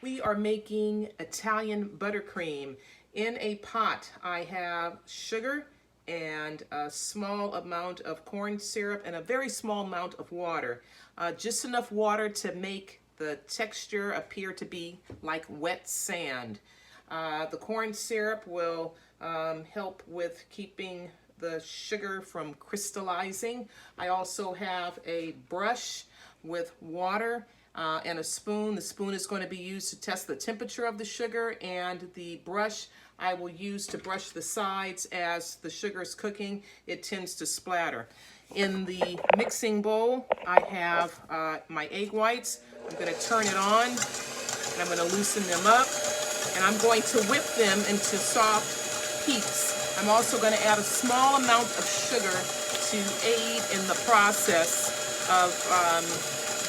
We are making Italian buttercream. In a pot, I have sugar and a small amount of corn syrup and a very small amount of water. Just enough water to make the texture appear to be like wet sand. The corn syrup will help with keeping the sugar from crystallizing. I also have a brush with water and a spoon. The spoon is going to be used to test the temperature of the sugar, and the brush I will use to brush the sides. As the sugar is cooking, it tends to splatter. In the mixing bowl, I have my egg whites. I'm going to turn it on, and I'm going to loosen them up, and I'm going to whip them into soft peaks. I'm also going to add a small amount of sugar to aid in the process of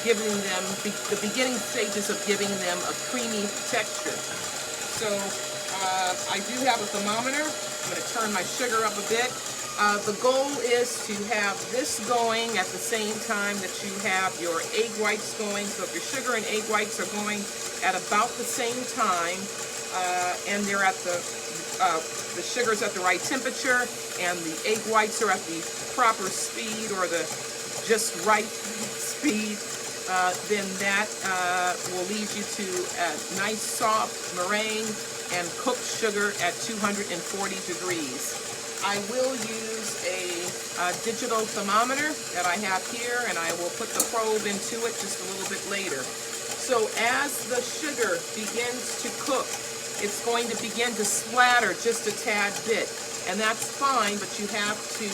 giving them the beginning stages of giving them a creamy texture. So I do have a thermometer. I'm going to turn my sugar up a bit. The goal is to have this going at the same time that you have your egg whites going. So if your sugar and egg whites are going at about the same time, and they're at the sugar's at the right temperature and the egg whites are at the proper speed, or the just right speed, then that will lead you to a nice soft meringue and cooked sugar at 240 degrees. I will use a digital thermometer that I have here, and I will put the probe into it just a little bit later. So as the sugar begins to cook, it's going to begin to splatter just a tad bit. And that's fine, but you have to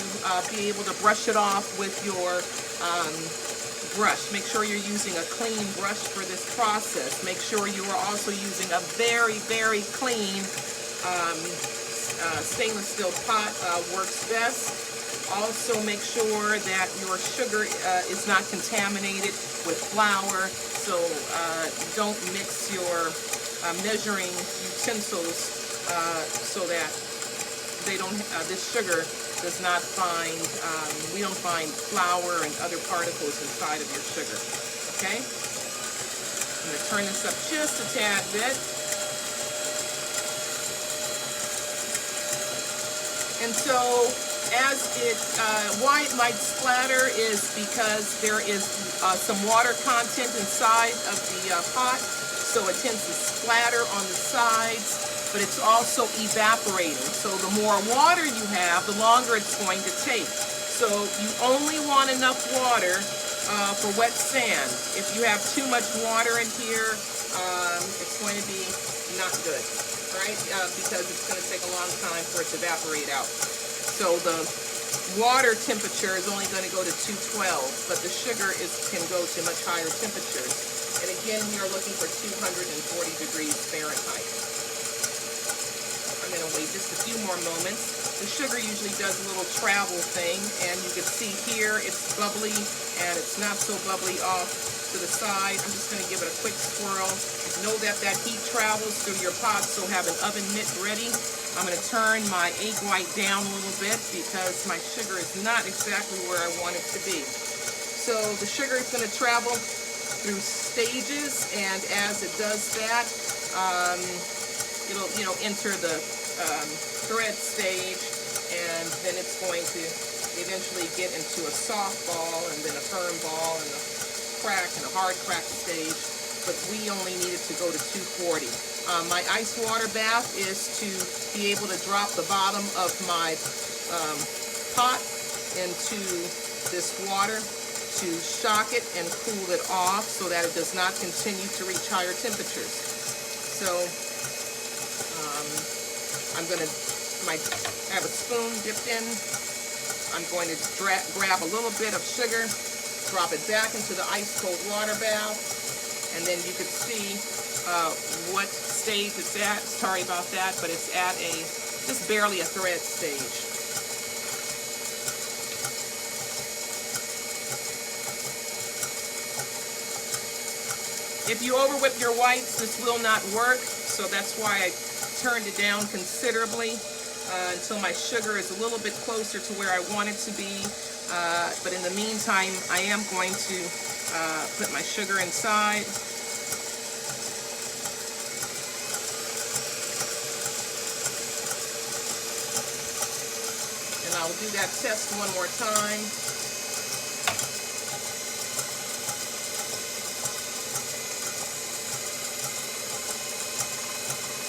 be able to brush it off with your brush. Make sure you're using a clean brush for this process. Make sure you are also using a very, very clean stainless steel pot. Works best. Also make sure that your sugar is not contaminated with flour, so don't mix your measuring utensils so that they don't. This sugar does not find. We don't find flour and other particles inside of your sugar. Okay. I'm going to turn this up just a tad bit. And so, as why it might splatter is because there is some water content inside of the pot, so it tends to splatter on the sides, but it's also evaporating. So the more water you have, the longer it's going to take. So you only want enough water for wet sand. If you have too much water in here, it's going to be not good. Right? Because it's going to take a long time for it to evaporate out. So the water temperature is only going to go to 212, but the sugar can go to much higher temperatures. And again, we are looking for 240 degrees Fahrenheit. I'm going to wait just a few more moments. The sugar usually does a little travel thing, and you can see here it's bubbly and it's not so bubbly off to the side. I'm just going to give it a quick swirl. Know that that heat travels through your pot, so have an oven mitt ready. I'm going to turn my egg white down a little bit because my sugar is not exactly where I want it to be. So the sugar is going to travel through stages, and as it does that, it'll enter the thread stage, and then it's going to eventually get into a soft ball, and then a firm ball, and a crack, and a hard crack stage. But we only need it to go to 240. My ice water bath is to be able to drop the bottom of my pot into this water to shock it and cool it off so that it does not continue to reach higher temperatures. So I'm going to have a spoon dipped in. I'm going to grab a little bit of sugar, drop it back into the ice cold water bath, and then you can see what stage it's at. Sorry about that, but it's at just barely a thread stage. If you over whip your whites, this will not work, so that's why I turned it down considerably until my sugar is a little bit closer to where I want it to be. But in the meantime, I am going to put my sugar inside. I'll do that test one more time.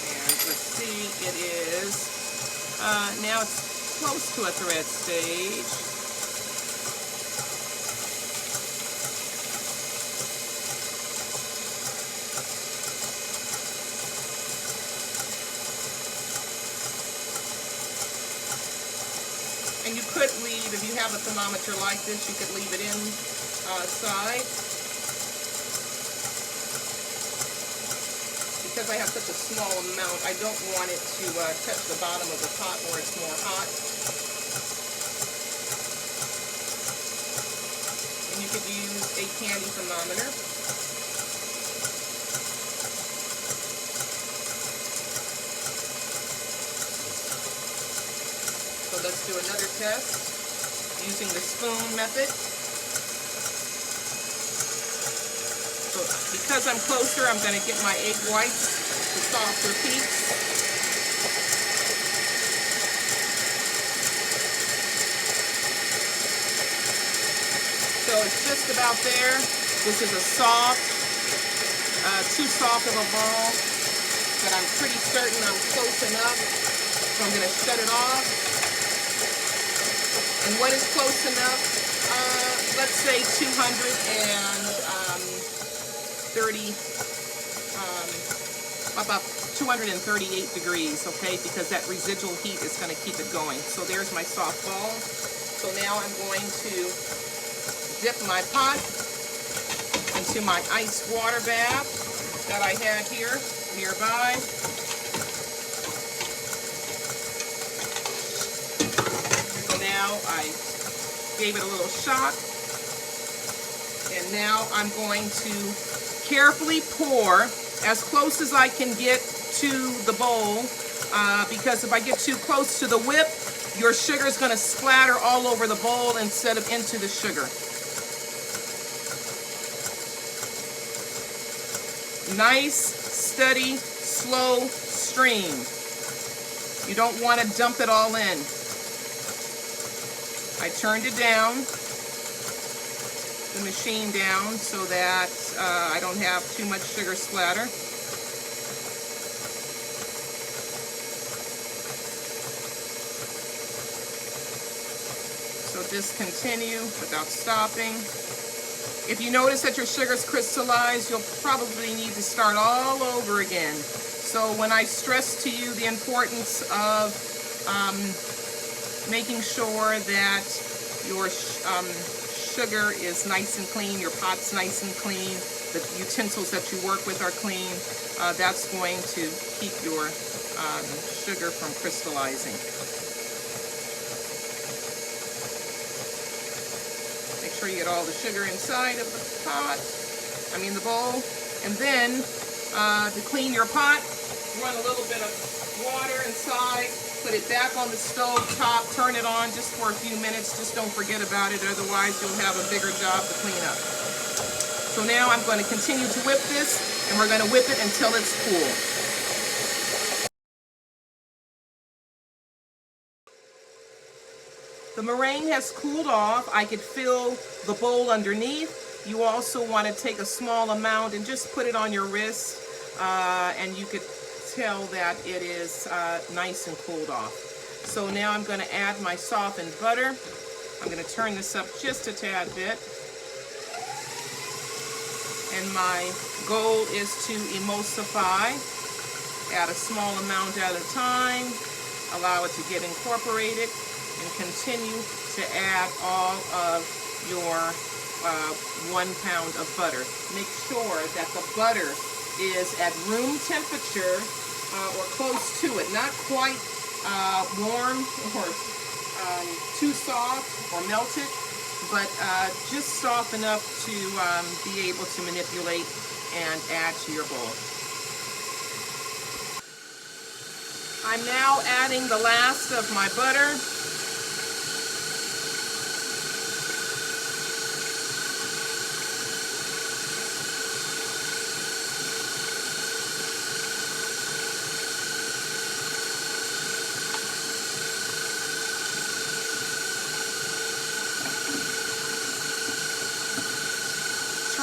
And let's see, it is, now it's close to a thread stage. And you could leave, if you have a thermometer like this, you could leave it inside. Because I have such a small amount, I don't want it to touch the bottom of the pot where it's more hot. And you could use a candy thermometer. So let's do another test using the spoon method. So because I'm closer, I'm going to get my egg whites, the softer peaks. So it's just about there. This is a soft, too soft of a ball, but I'm pretty certain I'm close enough. So I'm going to shut it off. And what is close enough? Let's say 238 degrees, okay? Because that residual heat is going to keep it going. So there's my soft ball. So now I'm going to dip my pot into my ice water bath that I had here nearby. Now I gave it a little shock, and now I'm going to carefully pour as close as I can get to the bowl, because if I get too close to the whip, your sugar is going to splatter all over the bowl instead of into the sugar. Nice, steady, slow stream. You don't want to dump it all in. I turned it down, the machine down, so that I don't have too much sugar splatter. So just continue without stopping. If you notice that your sugar's crystallized, you'll probably need to start all over again. So when I stress to you the importance of making sure that your sugar is nice and clean, your pot's nice and clean, the utensils that you work with are clean, that's going to keep your sugar from crystallizing. Make sure you get all the sugar inside of the pot, the bowl. And then to clean your pot, run a little bit of water inside, put it back on the stove top, turn it on just for a few minutes. Just don't forget about it, otherwise you'll have a bigger job to clean up. So now I'm going to continue to whip this, and we're going to whip it until it's cool. The meringue has cooled off. I could fill the bowl underneath. You also want to take a small amount and just put it on your wrist, and you could tell that it is nice and cooled off. So now I'm going to add my softened butter. I'm going to turn this up just a tad bit. And my goal is to emulsify. Add a small amount at a time. Allow it to get incorporated, and continue to add all of your 1 pound of butter. Make sure that the butter is at room temperature or close to it, not quite warm or too soft or melted, but just soft enough to be able to manipulate and add to your bowl. I'm now adding the last of my butter.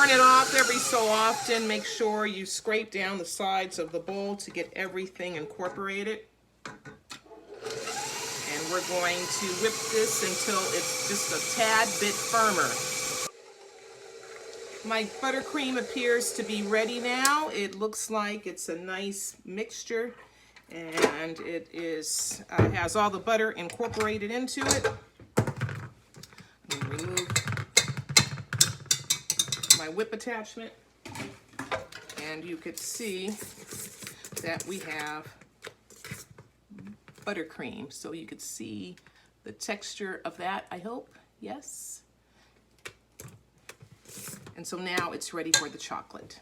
turn it off every so often. Make sure you scrape down the sides of the bowl to get everything incorporated. And we're going to whip this until it's just a tad bit firmer. My buttercream appears to be ready now. It looks like it's a nice mixture, and it is has all the butter incorporated into it. Remove my whip attachment, and you could see that we have buttercream. So you could see the texture of that, I hope. Yes. And so now it's ready for the chocolate.